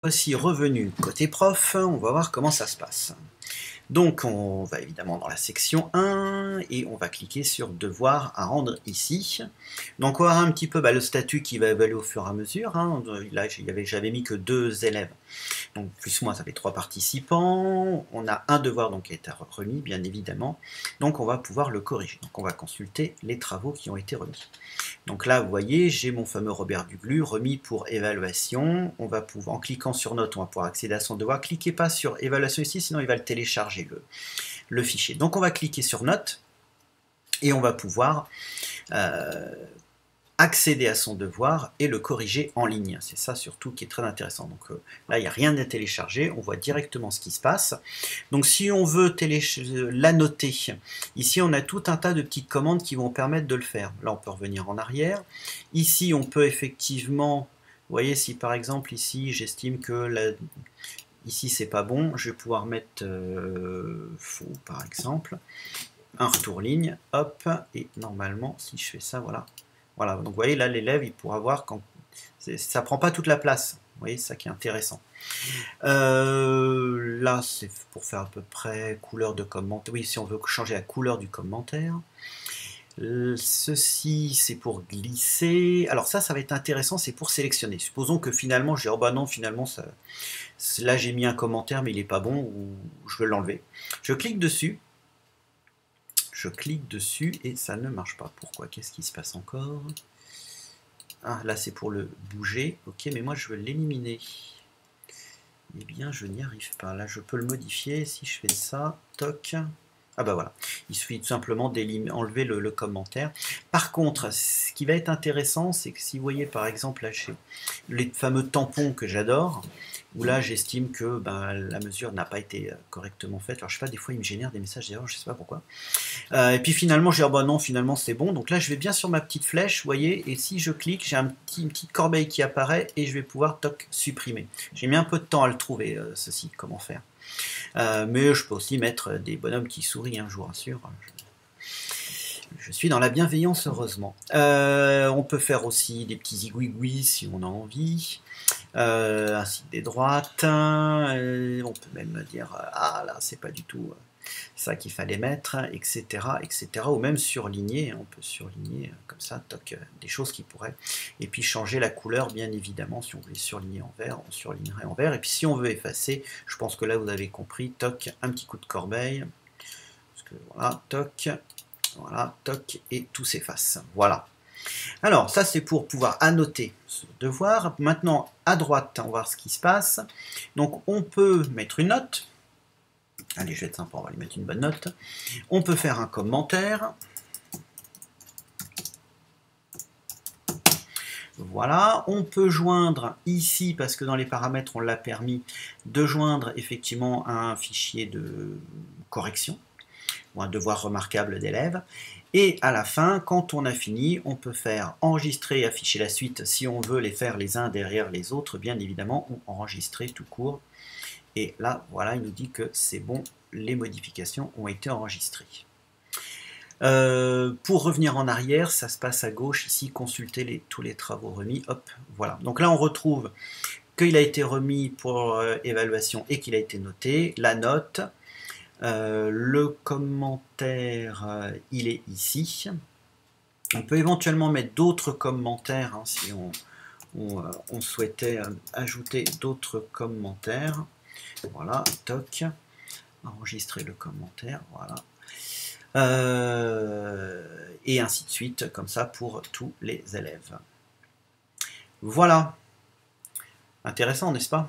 Voici revenu côté prof, on va voir comment ça se passe. Donc on va évidemment dans la section 1 et on va cliquer sur devoir à rendre ici. Donc on va avoir un petit peu le statut qui va évoluer au fur et à mesure. Là j'avais mis que 2 élèves. Donc plus moi ça fait 3 participants. On a un devoir donc qui a été remis bien évidemment. Donc on va pouvoir le corriger. Donc on va consulter les travaux qui ont été remis. Donc là, vous voyez, j'ai mon fameux Robert Duglu remis pour évaluation. On va pouvoir, en cliquant sur note, on va pouvoir accéder à son devoir. Cliquez pas sur évaluation ici, sinon il va le télécharger, le fichier. Donc on va cliquer sur note et on va pouvoir accéder à son devoir et le corriger en ligne. C'est ça surtout qui est très intéressant. Donc là, il n'y a rien à télécharger, on voit directement ce qui se passe. Donc si on veut l'annoter, ici on a tout un tas de petites commandes qui vont permettre de le faire. Là, on peut revenir en arrière. Ici, on peut effectivement, vous voyez, si par exemple ici, j'estime que ici c'est pas bon, je vais pouvoir mettre faux par exemple, un retour ligne, hop, et normalement, si je fais ça, voilà. Voilà, donc vous voyez, là, l'élève, il pourra voir quand ça prend pas toute la place. Vous voyez, c'est ça qui est intéressant. Là, c'est pour faire à peu près couleur de commentaire. Oui, si on veut changer la couleur du commentaire. Ceci, c'est pour glisser. Alors ça va être intéressant, c'est pour sélectionner. Supposons que finalement, je dis, oh bah non, finalement, là, j'ai mis un commentaire, mais il n'est pas bon, ou je veux l'enlever. Je clique dessus. Je clique dessus et ça ne marche pas. Pourquoi? Qu'est-ce qui se passe encore? Ah, là c'est pour le bouger. Ok, mais moi je veux l'éliminer. Eh bien, je n'y arrive pas. Là, je peux le modifier. Si je fais ça, toc. Ah bah voilà. Il suffit tout simplement d'enlever le commentaire. Par contre, ce qui va être intéressant, c'est que si vous voyez par exemple là, chez les fameux tampons que j'adore, où là j'estime que la mesure n'a pas été correctement faite. Alors je sais pas, des fois il me génère des messages d'erreur, je sais pas pourquoi. Et puis finalement, je dis, oh bah non, finalement c'est bon. Donc là, je vais bien sur ma petite flèche, vous voyez, et si je clique, j'ai une petite corbeille qui apparaît et je vais pouvoir, toc, supprimer. J'ai mis un peu de temps à le trouver, ceci, comment faire. Mais je peux aussi mettre des bonhommes qui sourient, je vous rassure. Je suis dans la bienveillance, heureusement. On peut faire aussi des petits zigouigouis si on a envie. Ainsi que des droites. On peut même dire, ah là, c'est pas du tout ça qu'il fallait mettre, etc., etc. Ou même surligner, on peut surligner comme ça, toc, des choses qui pourraient. Et puis changer la couleur, bien évidemment, si on voulait surligner en vert, on surlignerait en vert. Et puis si on veut effacer, je pense que là vous avez compris, toc, un petit coup de corbeille. Parce que voilà, toc, et tout s'efface. Voilà. Alors, ça c'est pour pouvoir annoter ce devoir. Maintenant, à droite, on va voir ce qui se passe. Donc, on peut mettre une note. Allez, je vais être sympa, on va lui mettre une bonne note. On peut faire un commentaire. Voilà, on peut joindre ici, parce que dans les paramètres, on l'a permis, de joindre effectivement un fichier de correction, ou un devoir remarquable d'élève. Et à la fin, quand on a fini, on peut faire enregistrer et afficher la suite si on veut les faire les uns derrière les autres, bien évidemment, ou enregistrer tout court. Et là, voilà, il nous dit que c'est bon, les modifications ont été enregistrées. Pour revenir en arrière, ça se passe à gauche, ici, consulter tous les travaux remis, hop, voilà. Donc là, on retrouve qu'il a été remis pour évaluation et qu'il a été noté, la note, le commentaire, il est ici. On peut éventuellement mettre d'autres commentaires si on souhaitait ajouter d'autres commentaires. Voilà, toc, enregistrer le commentaire, voilà. Et ainsi de suite, comme ça pour tous les élèves. Voilà. Intéressant, n'est-ce pas ?